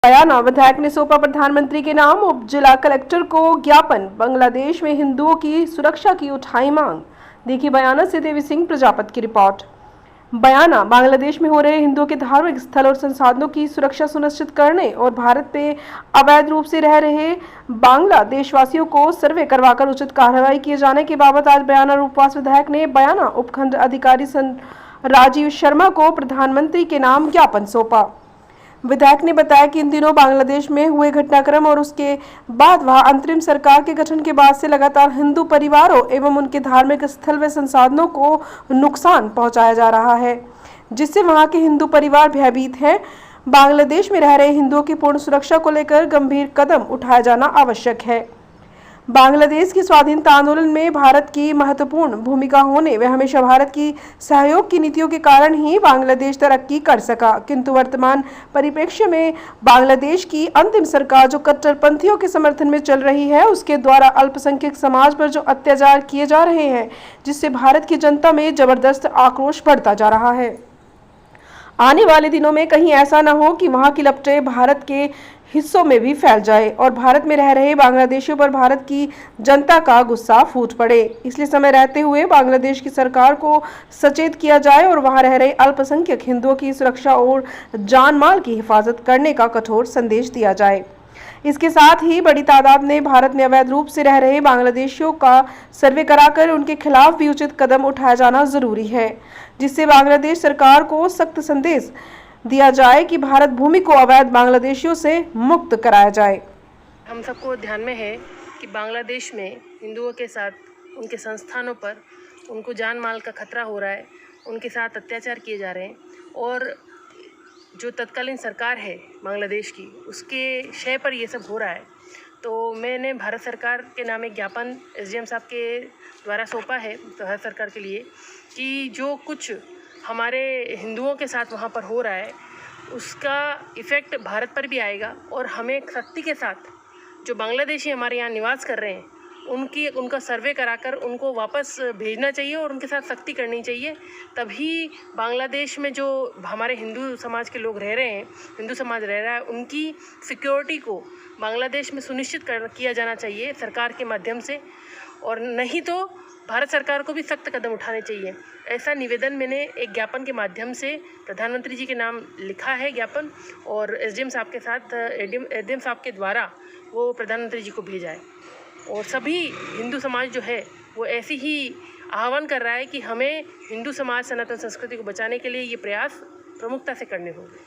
बयाना विधायक ने सौंपा प्रधानमंत्री के नाम। उप जिला कलेक्टर को ज्ञापन। बांग्लादेश में हिंदुओं की सुरक्षा की उठाई मांग। देखिए बयाना से देवी सिंह प्रजापत की रिपोर्ट। बयाना बांग्लादेश में हो रहे हिंदुओं के धार्मिक स्थल और संसाधनों की सुरक्षा सुनिश्चित करने और भारत में अवैध रूप से रह रहे बांग्लादेशवासियों को सर्वे करवाकर उचित कार्रवाई किए जाने के बाबत आज बयाना रूपवास विधायक ने बयाना उपखंड अधिकारी राजीव शर्मा को प्रधानमंत्री के नाम ज्ञापन सौंपा। विधायक ने बताया कि इन दिनों बांग्लादेश में हुए घटनाक्रम और उसके बाद वहां अंतरिम सरकार के गठन के बाद से लगातार हिंदू परिवारों एवं उनके धार्मिक स्थल व संसाधनों को नुकसान पहुंचाया जा रहा है, जिससे वहां के हिंदू परिवार भयभीत हैं। बांग्लादेश में रह रहे हिंदुओं की पूर्ण सुरक्षा को लेकर गंभीर कदम उठाया जाना आवश्यक है। बांग्लादेश की स्वाधीनता आंदोलन में भारत की महत्वपूर्ण भूमिका होने व हमेशा भारत की सहयोग की नीतियों के कारण ही बांग्लादेश तरक्की कर सका, किंतु वर्तमान परिप्रेक्ष्य में बांग्लादेश की अंतिम सरकार जो कट्टरपंथियों के समर्थन में चल रही है, उसके द्वारा अल्पसंख्यक समाज पर जो अत्याचार किए जा रहे हैं, जिससे भारत की जनता में जबरदस्त आक्रोश बढ़ता जा रहा है। आने वाले दिनों में कहीं ऐसा न हो कि वहां की लपटें भारत के हिस्सों में भी फैल जाए और भारत में रह रहे बांग्लादेशियों पर भारत की जनता का गुस्सा फूट पड़े। इसलिए समय रहते हुए बांग्लादेश की सरकार को सचेत किया जाए और वहां रह रहे अल्पसंख्यक हिंदुओं की सुरक्षा और जान माल की हिफाजत करने का कठोर संदेश दिया जाए। इसके साथ ही बड़ी तादाद में भारत में अवैध रूप से रह रहे बांग्लादेशियों का सर्वे कराकर उनके खिलाफ भी उचित कदम उठाया जाना जरूरी है, जिससे बांग्लादेश सरकार को सख्त संदेश दिया जाए कि भारत भूमि को अवैध बांग्लादेशियों से मुक्त कराया जाए। हम सबको ध्यान में है कि बांग्लादेश में हिंदुओं के साथ उनके संस्थानों पर उनको जान माल का खतरा हो रहा है, उनके साथ अत्याचार किए जा रहे हैं और जो तत्कालीन सरकार है बांग्लादेश की, उसके शय पर ये सब हो रहा है। तो मैंने भारत सरकार के नाम एक ज्ञापन एसडीएम साहब के द्वारा सौंपा है भारत सरकार के लिए कि जो कुछ हमारे हिंदुओं के साथ वहाँ पर हो रहा है, उसका इफ़ेक्ट भारत पर भी आएगा और हमें सख्ती के साथ जो बांग्लादेशी हमारे यहाँ निवास कर रहे हैं उनका सर्वे कराकर उनको वापस भेजना चाहिए और उनके साथ सख्ती करनी चाहिए। तभी बांग्लादेश में जो हमारे हिंदू समाज के लोग रह रहे हैं, हिंदू समाज रह रहा है, उनकी सिक्योरिटी को बांग्लादेश में सुनिश्चित किया जाना चाहिए सरकार के माध्यम से, और नहीं तो भारत सरकार को भी सख्त कदम उठाने चाहिए। ऐसा निवेदन मैंने एक ज्ञापन के माध्यम से प्रधानमंत्री जी के नाम लिखा है ज्ञापन, और एसडीएम साहब के साथ एसडीएम साहब के द्वारा वो प्रधानमंत्री जी को भेजा है। और सभी हिंदू समाज जो है वो ऐसी ही आह्वान कर रहा है कि हमें हिंदू समाज सनातन संस्कृति को बचाने के लिए ये प्रयास प्रमुखता से करने होंगे।